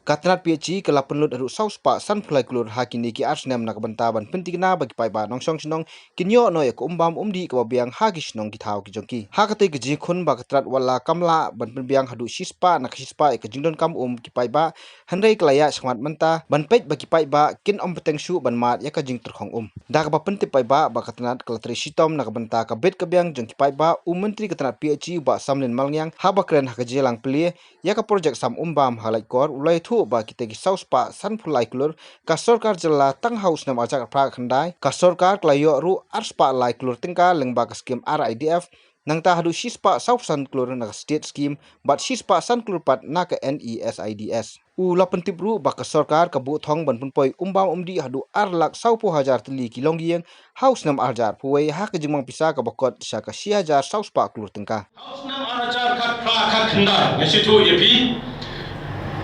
Katnat PHC kala Pynlut Haduh South Park san phulai Klur hakini ki Snem nak benta ban pentigna bagi Paidbah nongsong sinong kinyo no ya umbam umdi ka biang hagi sinong ki thau ki jongki hakate ki ji khun ba katrat wala kamla ban Pynbiang Haduh sispa nak sispa ka jingdon kam ki Paidbah handai klaya sangmat menta ban pet bagi Paidbah kin peteng shu ban mat ya ka jing terkhong dak ba penti Paidbah ba katnat kala tri sitom nak benta ka bet ka biang jongki Paidbah menteri katnat PHC ba samlin malngyang haba kren hakajelang peli ya ka projek sam umbam halai kor ulai thu ba kita ki South Park san phulai Klur ka sarkar jela tang house nam ajak pra khandai ka sarkar klayo ru arspa lai Klur tingka lengba ka Skim RIDF nang ta Haduh sispa South san Klur na state scheme bat sispa san Klur pat na ka NESIDS la pentip ru ba ka sarkar ka bu thong ban punpoi umbam umdi Haduh lak saupo hajar teli kilonggieng house nam arjar puai ha ka jingmang pisa ka bakot sya ka 6000 South Park Klur tingka house nam arjar kat pra kat khandai ngasitu yepi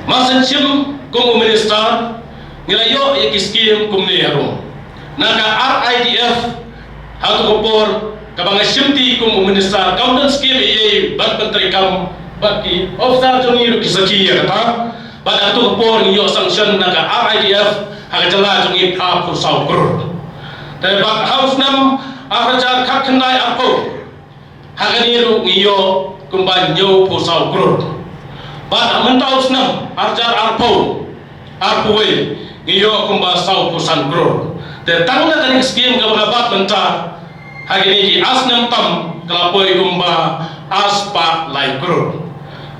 masan chim kumu minister nilayo ya kiskim kumne harum naka RIDF hatu kopor kabanga shimti kumu minister kaundan skim ye bat menteri kam baki ofsar jongi ru kisaki ya kata bat hatu kopor niyo sanction naka RIDF haga jala jongi pra pusau kur te bat house nam arajar khat khandai apo haga niyo kumba nyo pusau kur Bat mentau Snem arjar arpo arpoe ngiyo kumba sau pusan kro te tangna kani skim ka bat menta hagini ki asnem tam kalapoi kumba aspa lai kro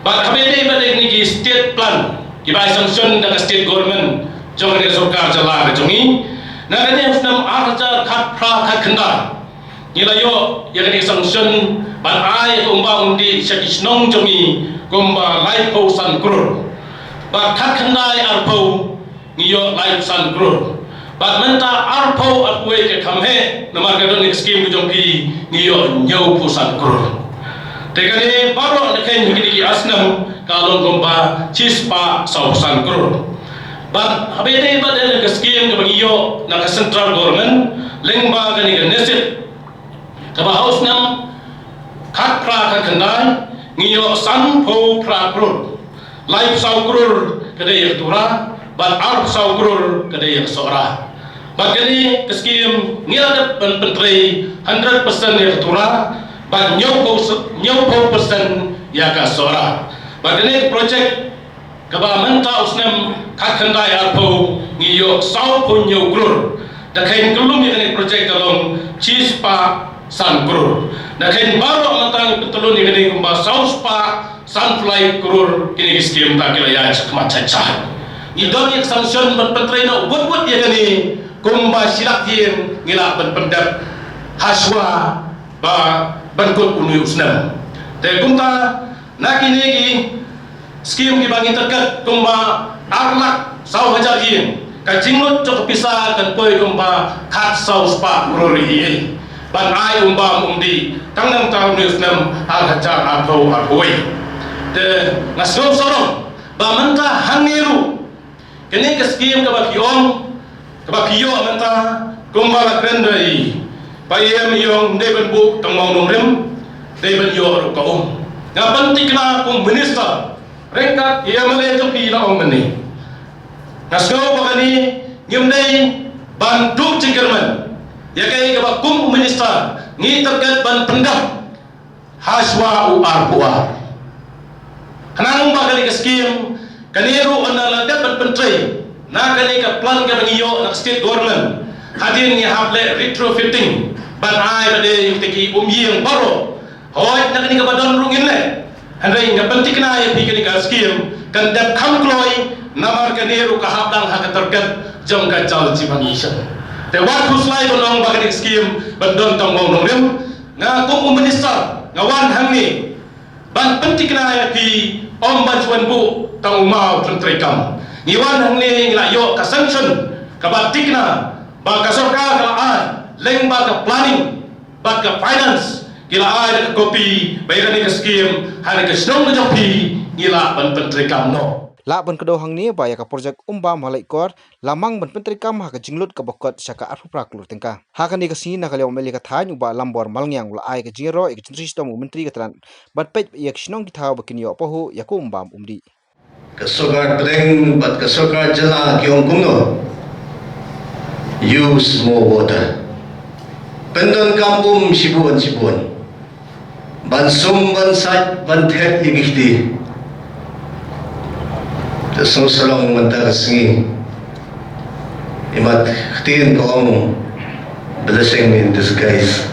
bat habete bade ni ki state plan ki bai sanction da state government jong ni sarkar jala ka jongi na kani Snem arjar khat pra khat khanda nilayo ya kani sanction bat ai kumba undi shakisnong jongi kumba life po san Klur ba khandai arpo ngiyo life san Klur ba menta arpo atwe ke khamhe namar ka don scheme ku jongki ngiyo nyau po san Klur tegane baro na ken higi asnam kalon kumba chispa sau san Klur ba habete ba de ke scheme ku ngiyo na central government lengba ka ni nesit ka ba house nam khatra ka khandai ngiyo san po pra Klur life sau Klur kadai tura bat arp sau Klur kadai sora bat kini skim ngira ban pentri 100% ya tura bat nyopo persen ya ka sora bat kini project kaba menta Snem khandai arpo ngiyo sau po nyo Klur dakhain kulum ya kini project kalong chispa san Klur dakhain baro matang petulun ni kumba South Park san phulai Klur kini skim ta kila ya chakma chacha idon yak sanction ban pentrai no but ya kini kumba silak yin ngila ban pendap haswa ba ban kut unu Snem te kumta nakini ki skim ki bangin terkat kumba arlak sau hajar yin ka jinglut cok pisah kan poi kumba khat South Park Klur yin ban ai umbam umdi tangnang tahu ni Snem hajar arpo arpoi te ngasong sorong ba menta hangiru kene ke skim ka bakiong ka bakiyo menta kumba krendai payem yong deben bu tangmong nongrim deben yo ka ngapan tikna kum minister rengkat ia male joki la ong meni ngasgo bakani ngimdei bantu cingkerman ya kai ka kum minister ngi terkat ban pendam haswa u arbuah kanang ba kali skim kaniru ona ladat ban pentri na kali ka plan ka bangiyo na state government hadin ni hable retrofitting ban ai bade yuteki umyeng baro hoy na kani ka badon rungin le handai nga pentik na ya pikir ka skim kan dap kham kloi namar kaniru ka habdang ha ka terkat jong ka chal jiban mission te wat puslai bonong ba kali skim bandon tong ngong rim nga kum minister ngawan hangni ban pentik na ya pi om bantuan bu tang mau menteri kam niwan hangni nglayo ka sanction ka batik na ba ka sarkar ka ai leng ba ka planning ba ka finance gila ai ka kopi bayran ka scheme hana ka snong na jopi gila ban menteri kam no la ban kedo hang ni ba ya ka projek umbam halai kor lamang ban pentri kam ha ka jinglut ka bokot saka arfu pra Klur tingka ha ka ni ka si na ka lew meli ka thain uba lambor malngyang ula ai ka jiro ek chintri sistem mentri ka tran bat pet yak shnong ki thaw bakin yo pohu yakum bam umdi kasokar pleng but kasokar jala kiong kumno. Use more water. Pendon kampum sibuan. Bansum bansat bantet igihti. Tasong salong mantagasngi. Imat khtiin kaong blessing in disguise.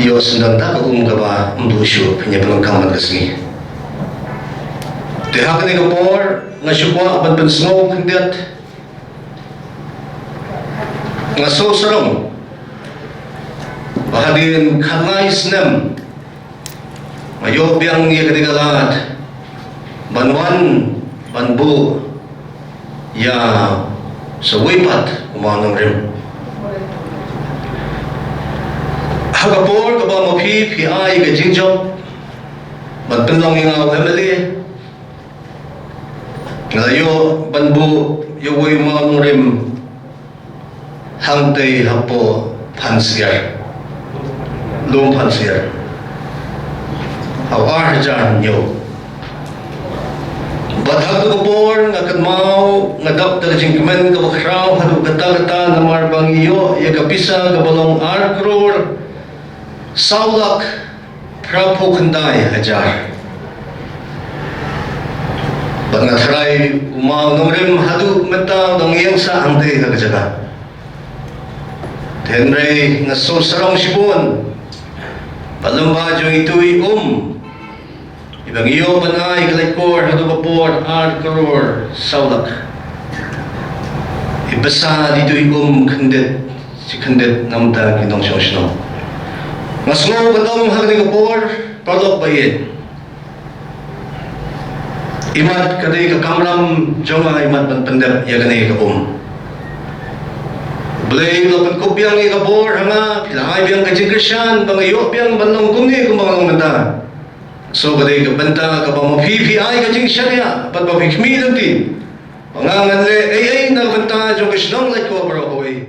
Yos nanda ka gaba mbusyo pinya pelengkaman kasngi. Tehak ni kapor ngasukwa ban bensngog kendiat. Ngaso sarong bahadin kanai Snem mayo biang ye ketigalat banwan banbu ya sawipat umanong rim hagapor kaba mapi pi ai ga jingjob banpenlong ingaw emily ngayo banbu yowoi umanong rim hangtay hapo pansiar lum pansiar awar jan nyo bathag ko por ngakat mau ngadap ta jingmen ka bakraw hadu kata namar bangiyo ya kapisa ka balong arkror saulak prapo kandai hajar bangatray umaw nomrem hadu menta dongyang sa angte ka jaga Henry ngaso sarong sibon palumba jong ituy ibang iyo banay kalekor hadu kapor arkror saulak ibasa dituy kandet si kandet namda kinong siyong ngasngo bandong hagni kapor palok bayin imat kaday kakamram jonga imat bandep yaganay kapum Blay lapan kubyang ikabor hanga pilangay biyang kajingkasyan bangayo biyang bandong kumni kumangalong manda so kaday kabanta kabang mapipi ay kajingkasyan ya pat mapikmi lang di pangangan le ay nakabanta jong kasinong like ko bro kaway